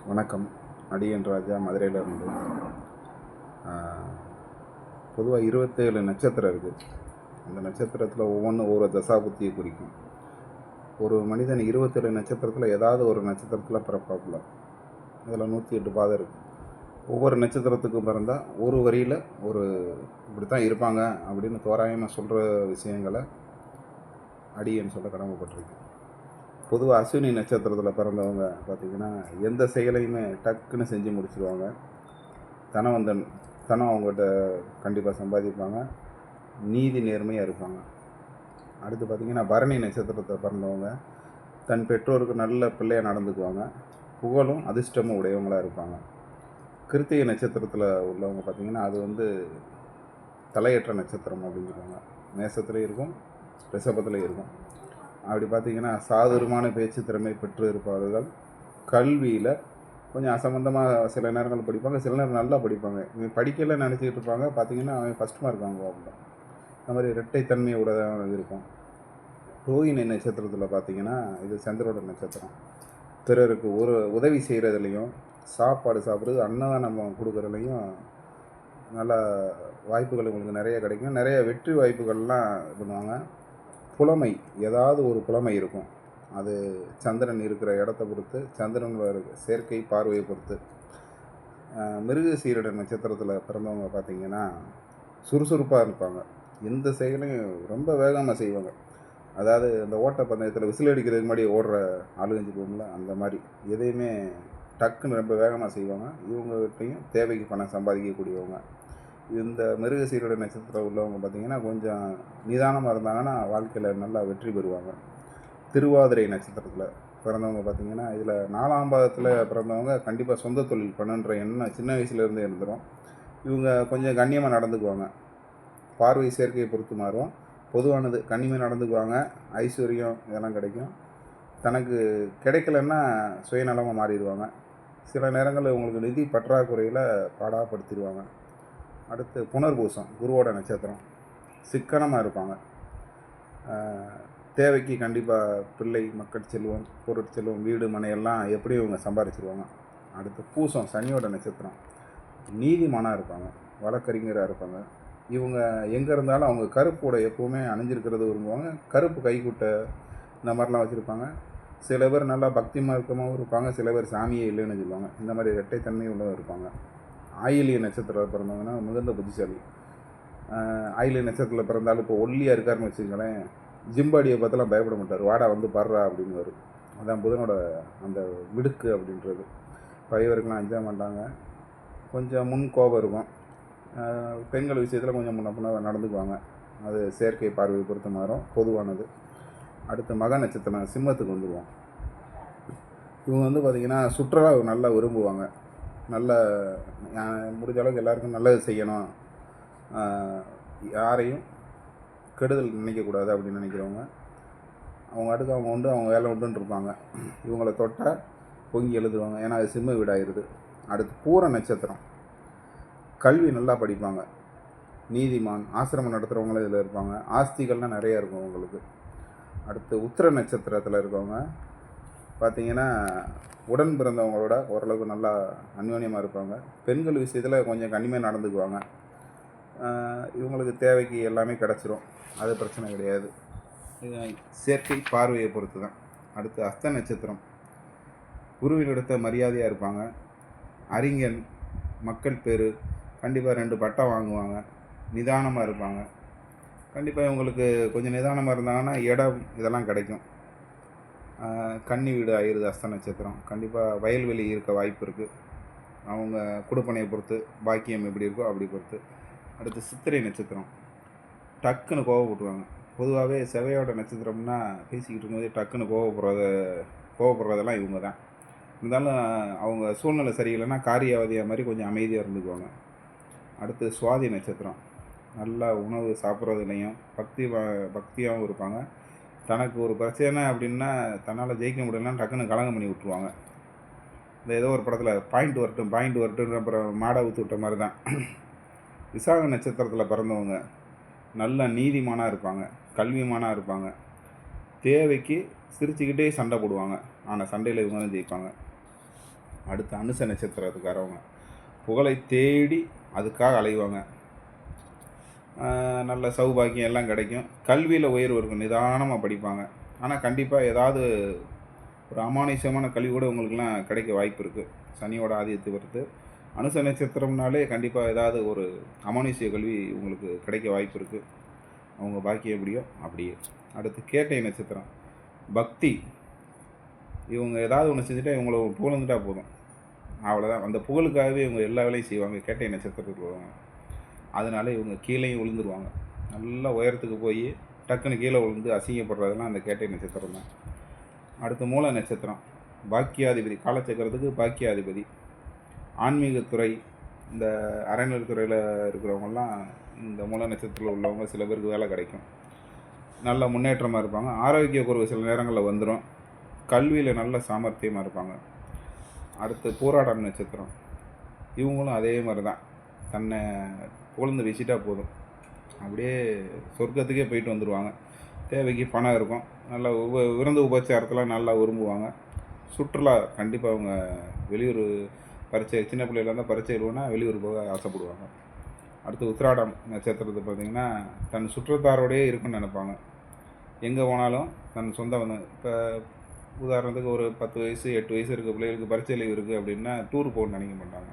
வணக்கம். அடியன் ராஜா, மதுரையிலேருந்து. பொதுவாக 27 நட்சத்திரம் இருக்குது. அந்த நட்சத்திரத்தில் ஒவ்வொன்றும் ஒவ்வொரு தசாபுத்தியை குறிக்கும். ஒரு மனிதன் 27 நட்சத்திரத்தில் ஏதாவது ஒரு நட்சத்திரத்தில் பிறப்பாப்புல. அதில் 108 பாதம் இருக்குது. ஒவ்வொரு நட்சத்திரத்துக்கும் பிறந்தால் ஒரு வரியில் ஒரு இப்படி தான் இருப்பாங்க அப்படின்னு தோராயமாக சொல்கிற விஷயங்களை அடியன் சொல்ல கடமைப்பட்டிருக்கேன். பொதுவாக அஸ்வினி நட்சத்திரத்தில் பிறந்தவங்க பார்த்திங்கன்னா எந்த செயலையுமே டக்குன்னு செஞ்சு முடிச்சிடுவாங்க. தனம் அவங்ககிட்ட கண்டிப்பாக சம்பாதிப்பாங்க. நீதி நேர்மையாக இருப்பாங்க. அடுத்து பார்த்திங்கன்னா பரணி நட்சத்திரத்தை பிறந்தவங்க தன் பெற்றோருக்கு நல்ல பிள்ளையாக நடந்துக்குவாங்க. புகழும் அதிர்ஷ்டமும் உடையவங்களாக இருப்பாங்க. கிருத்திகை நட்சத்திரத்தில் உள்ளவங்க பார்த்திங்கன்னா அது தலையற்ற நட்சத்திரம் அப்படின்னு சொல்லுவாங்க. மேசத்துலேயும் இருக்கும், ரிஷபத்துலேயும் இருக்கும். அப்படி பார்த்திங்கன்னா சாதுரமான பேச்சு திறமை பெற்று இருப்பவர்கள். கல்வியில் கொஞ்சம் அசம்பந்தமாக சில நேரங்கள் படிப்பாங்க, சில நேரம் நல்லா படிப்பாங்க. இவங்க படிக்கல நினச்சிக்கிட்டு இருப்பாங்க, பார்த்திங்கன்னா அவன் ஃபஸ்ட் மார்க் வாங்குவாங்க. அந்த மாதிரி இரட்டைத்தன்மையோட தான் இருக்கும். ரோஹிணி நட்சத்திரத்தில் பார்த்திங்கன்னா இது சந்திரோட நட்சத்திரம். பிறருக்கு ஒரு உதவி செய்கிறதுலையும் சாப்பாடு சாப்பிட்றது அன்னதானம் கொடுக்குறதுலையும் நல்லா வாய்ப்புகள் உங்களுக்கு நிறைய கிடைக்கும். நிறைய வெற்றி வாய்ப்புகள்லாம் பண்ணுவாங்க. புலமை, ஏதாவது ஒரு புலமை இருக்கும். அது சந்திரன் இருக்கிற இடத்த பொறுத்து, சந்திரனோட சேர்க்கை பார்வையை பொறுத்து. மிருகசீரிட நட்சத்திரத்தில் பிறந்தவங்க பார்த்திங்கன்னா சுறுசுறுப்பாக இருப்பாங்க. எந்த செயலையும் ரொம்ப வேகமாக செய்வாங்க. அதாவது அந்த ஓட்டப்பந்தயத்தில் விசில் அடிக்கிறதுக்கு முன்னாடி ஓடுற ஆளுங்கஞ்சி போகும்ல, அந்த மாதிரி எதையுமே டக்குன்னு ரொம்ப வேகமாக செய்வாங்க. இவங்ககிட்டையும் தேவைக்கு பணம் சம்பாதிக்கக்கூடியவங்க. இந்த மிருகசீரிட நட்சத்திரம் உள்ளவங்க பார்த்திங்கன்னா கொஞ்சம் நிதானமாக இருந்தாங்கன்னா வாழ்க்கையில் நல்லா வெற்றி பெறுவாங்க. திருவாதிரை நட்சத்திரத்தில் பிறந்தவங்க பார்த்திங்கன்னா இதில் 4ஆம் பாதத்தில் பிறந்தவங்க கண்டிப்பாக சொந்த தொழில் பண்ணுன்ற எண்ணம் சின்ன வயசுலேருந்தே இருந்துடும். இவங்க கொஞ்சம் கண்ணியமாக நடந்துக்குவாங்க. பார்வை சேர்க்கையை பொறுத்து மாறும். பொதுவானது கண்ணியமாக நடந்துக்குவாங்க. ஐஸ்வர்யம் இதெல்லாம் கிடைக்கும். தனக்கு கிடைக்கலன்னா சுயநலமாக மாறிடுவாங்க. சில நேரங்களில் இவங்களுக்கு நிதி பற்றாக்குறையில் பாடாப்படுத்திடுவாங்க. அடுத்து புனர்பூசம், குருவோட நட்சத்திரம். சிக்கனமாக இருப்பாங்க. தேவைக்கு கண்டிப்பாக பிள்ளை, மக்கள் செல்வம், பொருட்செல்வம், வீடு மனையெல்லாம் எப்படியும் இவங்க சம்பாதிச்சிருவாங்க. அடுத்து பூசம், சனியோட நட்சத்திரம். நீதிமானாக இருப்பாங்க, வழக்கறிஞராக இருப்பாங்க. இவங்க எங்கே இருந்தாலும் அவங்க கருப்போட எப்போவுமே அணிஞ்சிருக்கிறது விரும்புவாங்க. கருப்பு கைக்குட்டை இந்த மாதிரிலாம் வச்சுருப்பாங்க. சில பேர் நல்லா பக்தி மார்க்கமாகவும் இருப்பாங்க, சில பேர் சாமியே இல்லைன்னு சொல்லுவாங்க. இந்த மாதிரி இரட்டைத்தன்மை உள்ளவங்க இருப்பாங்க. ஆயிலிய நட்சத்திரத்தில் பிறந்தவங்கன்னா மிகுந்த புத்திசாலி. ஆயிலிய நட்சத்திரத்தில் பிறந்தாலும் இப்போ ஒல்லியாக இருக்காருன்னு வச்சுக்கோங்களேன், ஜிம்பாடியை பார்த்தெல்லாம் பயப்பட மாட்டார். வாடா வந்து பாடுறா அப்படின்னு வரும். அதான் புதனோட அந்த விடுக்கு அப்படின்றது. பகைவருக்கெலாம் அஞ்ச மாட்டாங்க. கொஞ்சம் முன் கோபம் இருக்கும். பெண்கள் விஷயத்தில் கொஞ்சம் முன்ன நடந்துக்குவாங்க. அது செயற்கை பார்வையை பொறுத்து மாறும், பொதுவானது. அடுத்து மக நட்சத்திரம், சிம்மத்துக்கு வந்துடுவோம். இவங்க பார்த்திங்கன்னா சுற்றுலா நல்லா விரும்புவாங்க. நல்ல முடிஞ்ச அளவுக்கு எல்லாருக்கும் நல்லது செய்யணும், யாரையும் கெடுதல் நினைக்கக்கூடாது அப்படின்னு நினைக்கிறவங்க. அவங்க அடுக்கு அவங்க உண்டு, அவங்க வேலை உண்டுன்னு இருப்பாங்க. இவங்கள தொட்டால் பொங்கி எழுதுவாங்க, ஏன்னா அது சிம்ம வீடாயிருது. அடுத்து பூர நட்சத்திரம். கல்வி நல்லா படிப்பாங்க, நீதிமான், ஆசிரமம் நடத்துகிறவங்களும் இதில் இருப்பாங்க. ஆஸ்திகள்லாம் நிறையா இருக்கும் அவங்களுக்கு. அடுத்து உத்திர நட்சத்திரத்தில் இருக்கவங்க பார்த்திங்கன்னா உடன் பிறந்தவங்களோட ஓரளவுக்கு நல்லா அந்யோன்யமாக இருப்பாங்க. பெண்கள் விஷயத்தில் கொஞ்சம் கண்ணியமாக நடந்துக்குவாங்க. இவங்களுக்கு தேவைக்கு எல்லாமே கிடச்சிரும், அது பிரச்சனை கிடையாது. செயற்கை பார்வையை பொறுத்து தான். அடுத்து அஸ்த நட்சத்திரம். குருவினிடத்த மரியாதையாக இருப்பாங்க. அறிஞன், மக்கள் பேர், கண்டிப்பாக 2 பட்டம் வாங்குவாங்க. நிதானமாக இருப்பாங்க. கண்டிப்பாக இவங்களுக்கு கொஞ்சம் நிதானமாக இருந்தாங்கன்னா இடம் இதெல்லாம் கிடைக்கும். கன்னி வீடு ஆயிடுது அஸ்த நட்சத்திரம். கண்டிப்பாக வயல்வெளி இருக்க வாய்ப்பு இருக்குது. அவங்க குடுப்பனையை பொறுத்து, பாக்கியம் எப்படி இருக்கோ அப்படி பொறுத்து. அடுத்து சித்திரை நட்சத்திரம். டக்குன்னு கோவப்பட்டுருவாங்க. பொதுவாகவே செவ்வையோட நட்சத்திரம்னா பேசிக்கிட்டு இருக்கும்போதே டக்குன்னு கோவப்படுறதெல்லாம் இவங்க தான். இருந்தாலும் அவங்க சூழ்நிலை சரியில்லைன்னா காரியவாதியாக மாதிரி கொஞ்சம் அமைதியாக இருந்துக்குவாங்க. அடுத்து சுவாதி நட்சத்திரம். நல்லா உணவு சாப்பிட்றதுலையும் பக்தியாகவும் இருப்பாங்க. தனக்கு ஒரு பிரச்சனை அப்படின்னா தன்னால் ஜெயிக்க முடியலன்னா டக்குன்னு கலங்கம் பண்ணி விட்ருவாங்க. இந்த ஏதோ ஒரு படத்தில் பாயிண்ட் வரட்டுன்னு அப்புறம் மாடை ஊற்றி விட்ட மாதிரி தான். விசாக நட்சத்திரத்தில் பிறந்தவங்க நல்ல நீதிமானாக இருப்பாங்க, கல்விமானாக இருப்பாங்க. தேவைக்கு சிரிச்சுக்கிட்டே சண்டை போடுவாங்க, ஆனால் சண்டையில் இவங்க தான் ஜெயிப்பாங்க. அடுத்து அனுச நட்சத்திரத்துக்காரவங்க புகழை தேடி அதுக்காக அலைவாங்க. நல்ல சௌபாக்கியம் எல்லாம் கிடைக்கும். கல்வியில் உயர்வு இருக்கும், நிதானமாக படிப்பாங்க. ஆனால் கண்டிப்பாக ஏதாவது ஒரு அமானுஷ்யமான கல்வி கூட உங்களுக்குலாம் கிடைக்க வாய்ப்பு இருக்குது. சனியோட ஆதியத்தை பொறுத்து அனுச நட்சத்திரம்னாலே கண்டிப்பாக ஏதாவது ஒரு அமானுஷ்ய கல்வி உங்களுக்கு கிடைக்க வாய்ப்பு இருக்குது. அவங்க பாக்கியம் எப்படியோ அப்படியே. அடுத்து கேட்டை நட்சத்திரம் பக்தி. இவங்க ஏதாவது ஒன்று செஞ்சுட்டா இவங்கள புகழ்ந்துட்டா போதும், அவ்வளோதான். அந்த புகழுக்காகவே இவங்க எல்லா வேலையும் செய்வாங்க. கேட்டை நட்சத்திரத்துக்கு வருவாங்க. அதனால இவங்க கீழேயும் விழுந்துருவாங்க. நல்லா உயரத்துக்கு போய் டக்குன்னு கீழே விழுந்து அசிங்கப்படுறதெல்லாம் அந்த கேட்டை நட்சத்திரம் தான். அடுத்து மூல நட்சத்திரம் பாக்கியாதிபதி. காலச்சக்கரத்துக்கு பாக்கியாதிபதி. ஆன்மீகத்துறை, இந்த அறநிலைத்துறையில் இருக்கிறவங்கெல்லாம் இந்த மூல நட்சத்திரத்தில் உள்ளவங்க சில பேருக்கு வேலை கிடைக்கும். நல்ல முன்னேற்றமாக இருப்பாங்க. ஆரோக்கிய குறைவு சில நேரங்களில் வந்துடும். கல்வியில் நல்ல சாமர்த்தியமாக இருப்பாங்க. அடுத்து பூராடம் நட்சத்திரம். இவங்களும் அதே மாதிரி தான். தன்னை புகழ்ந்து வீசிட்டா போதும், அப்படியே சொர்க்கத்துக்கே போயிட்டு வந்துடுவாங்க. தேவைக்கு பணம் இருக்கும். நல்லா விருந்து உபச்சாரத்தில் நல்லா விரும்புவாங்க. சுற்றுலா கண்டிப்பாக அவங்க வெளியூர் பரீட்சை, சின்ன பிள்ளையில இருந்தால் பரீட்சை எழுவுனா வெளியூர் போக ஆசைப்படுவாங்க. அடுத்து உத்திராடம் நட்சத்திரத்தை பார்த்திங்கன்னா தன் சுற்றத்தாரோடையே இருக்குன்னு நினைப்பாங்க. எங்கே போனாலும் தன் சொந்த வந்து இப்போ உதாரணத்துக்கு ஒரு 10 வயசு 8 வயசு இருக்க பிள்ளைகளுக்கு பரீட்சை லீவ் இருக்குது அப்படின்னா டூர் போகணுன்னு நினைக்க மாட்டாங்க.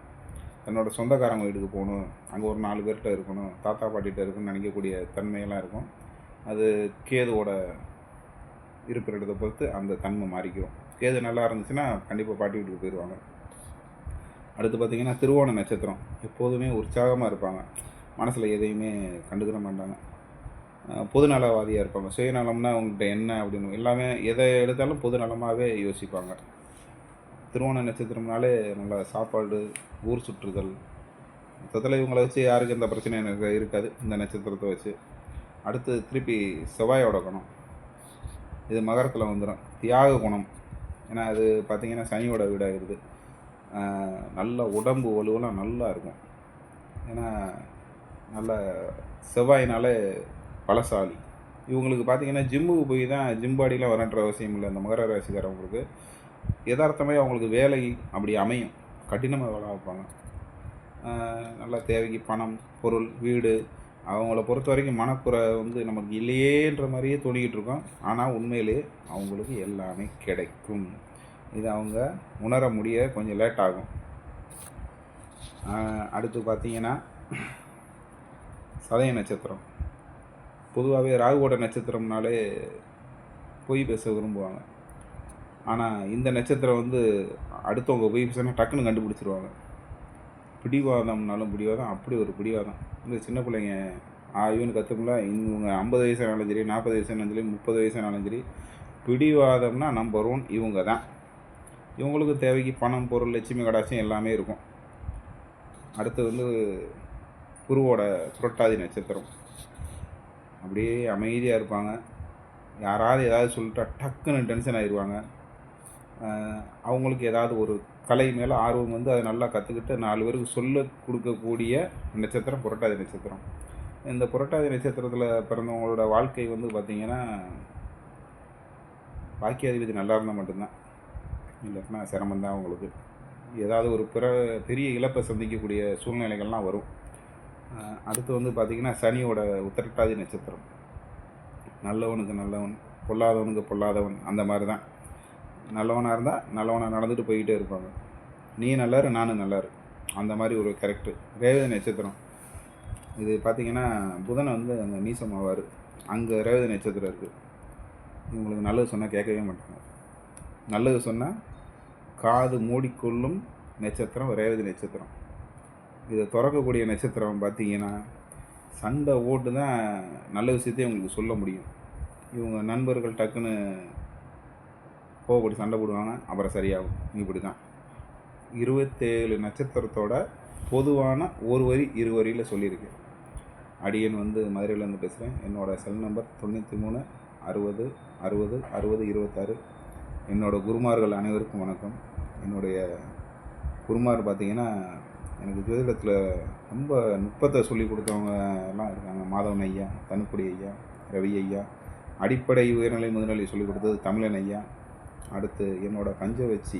தன்னோட சொந்தக்காரங்க வீட்டுக்கு போகணும், அங்கே ஒரு 4 பேர்கிட்ட இருக்கணும், தாத்தா பாட்டிகிட்ட இருக்குன்னு நினைக்கக்கூடிய தன்மையெல்லாம் இருக்கும். அது கேதுவோட இருக்கிற இடத்தை பொறுத்து அந்த தன்மை மாறிக்கும். கேது நல்லா இருந்துச்சுன்னா கண்டிப்பாக பாட்டி வீட்டுக்கு போயிடுவாங்க. அடுத்து பார்த்திங்கன்னா திருவோண நட்சத்திரம். எப்போதுமே உற்சாகமாக இருப்பாங்க. மனசில் எதையுமே கண்டுக்கிற மாட்டாங்க. பொதுநலவாதியாக இருப்பாங்க. சுயநலம்னா அவங்கள்ட்ட என்ன அப்படின்னு எல்லாமே எதை எடுத்தாலும் பொதுநலமாகவே யோசிப்பாங்க. திருவோண நட்சத்திரம்னாலே நல்லா சாப்பாடு, ஊர் சுற்றுதல், மொத்தத்தில் இவங்களை வச்சு யாருக்கு எந்த பிரச்சனையும் இருக்காது இந்த நட்சத்திரத்தை வச்சு. அடுத்து திருப்பி செவ்வாயோட குணம். இது மகரத்தில் வந்துடும். தியாக குணம். ஏன்னா அது பார்த்திங்கன்னா சனியோட வீடாகிடுது. நல்ல உடம்பு வலுவெல்லாம் நல்லா இருக்கும். ஏன்னா நல்ல செவ்வாயினாலே பலசாலி. இவங்களுக்கு பார்த்திங்கன்னா ஜிம்முக்கு போய் தான் ஜிம் பாடிலாம் வரன்ற அவசியம் இல்லை. இந்த மகர ராசிக்காரவங்களுக்கு யதார்த்தமே அவங்களுக்கு வேலை அப்படி அமையும். கடினமாக வேலை வைப்பாங்க. நல்லா தேவைக்கு பணம், பொருள், வீடு, அவங்கள பொறுத்த வரைக்கும் மனக்குறை வந்து நமக்கு இல்லையேன்ற மாதிரியே தோணிக்கிட்டு இருக்கோம். ஆனால் உண்மையிலே அவங்களுக்கு எல்லாமே கிடைக்கும். இது அவங்க உணர முடிய கொஞ்சம் லேட் ஆகும். அடுத்து பார்த்திங்கன்னா சதய நட்சத்திரம். பொதுவாகவே ராகுவோட நட்சத்திரம்னாலே பொய் பேச விரும்புவாங்க. ஆனால் இந்த நட்சத்திரம் வந்து அடுத்தவங்க பொய் பேசினா டக்குன்னு கண்டுபிடிச்சிருவாங்க. பிடிவாதம்னாலும் பிடிவாதம், அப்படி ஒரு பிடிவாதம். இந்த சின்ன பிள்ளைங்க இவனு கற்றுக்கல, இவங்க 50 வயசானாலும் சரி, 40 வயசானாலும் சரி, 30 வயசானாலும் சரி, பிடிவாதம்னா நம்பர் 1 இவங்க தான். இவங்களுக்கு தேவைக்கு பணம், பொருள், லட்சுமி கடாட்சியம் எல்லாமே இருக்கும். அடுத்து வந்து குருவோட புரட்டாதி நட்சத்திரம். அப்படியே அமைதியாக இருப்பாங்க. யாராவது ஏதாவது சொல்லிட்டா டக்குன்னு டென்ஷன் ஆயிடுவாங்க. அவங்களுக்கு ஏதாவது ஒரு கலை மேலே ஆர்வம் வந்து அதை நல்லா கற்றுக்கிட்டு 4 பேருக்கு சொல்ல கொடுக்கக்கூடிய நட்சத்திரம் புரட்டாதி நட்சத்திரம். இந்த புரட்டாதி நட்சத்திரத்தில் பிறந்தவங்களோட வாழ்க்கை வந்து பார்த்திங்கன்னா பாக்கியாதிபதி நல்லா இருந்தால் மட்டும்தான். இல்லைன்னா சிரமந்தான் அவங்களுக்கு. ஏதாவது ஒரு பெரிய இழப்பை சந்திக்கக்கூடிய சூழ்நிலைகள்லாம் வரும். அடுத்து வந்து பார்த்திங்கன்னா சனியோட உத்திரட்டாதி நட்சத்திரம். நல்லவனுக்கு நல்லவன், பொல்லாதவனுக்கு பொல்லாதவன், அந்த மாதிரி தான். நல்லவனாக இருந்தால் நல்லவனாக நடந்துட்டு போய்கிட்டே இருப்பாங்க. நீ நல்லாரு நானும் நல்லாரு, அந்த மாதிரி ஒரு கேரக்டர். ரேவதி நட்சத்திரம். இது பார்த்திங்கன்னா புதனை வந்து அங்கே நீசமாவார். அங்கே ரேவதி நட்சத்திரம் இருக்குது. இவங்களுக்கு நல்லது சொன்னால் கேட்கவே மாட்டாங்க. நல்லது சொன்னால் காது மூடிக்கொள்ளும் நட்சத்திரம் ரேவதி நட்சத்திரம். இதை திறக்கக்கூடிய நட்சத்திரம் பார்த்திங்கன்னா சண்டை ஓட்டு தான் நல்ல விஷயத்தையும் உங்களுக்கு சொல்ல முடியும். இவங்க நண்பர்கள் டக்குன்னு கோவப்பட்டு சண்டை போடுவாங்க, அப்புறம் சரியாகும். இப்படி தான் 27 நட்சத்திரத்தோட பொதுவான ஒரு வரி 2 வரியில் சொல்லியிருக்கேன். அடியன் வந்து மதுரையிலேருந்து பேசுகிறேன். என்னோடய செல் நம்பர் 93 60 60 60 26. என்னோடய குருமார்கள் அனைவருக்கும் வணக்கம். என்னுடைய குருமார் பார்த்திங்கன்னா எனக்கு ஜோதிடத்தில் ரொம்ப நுட்பத்தை சொல்லி கொடுத்தவங்க எல்லாம் இருக்காங்க. மாதவன் ஐயா, தனுக்குடி ஐயா, ரவி ஐயா. அடிப்படை உயர்நிலை முதுநிலை சொல்லிக் கொடுத்தது தமிழன் ஐயா. அடுத்து என்னோடய பஞ்சவச்சி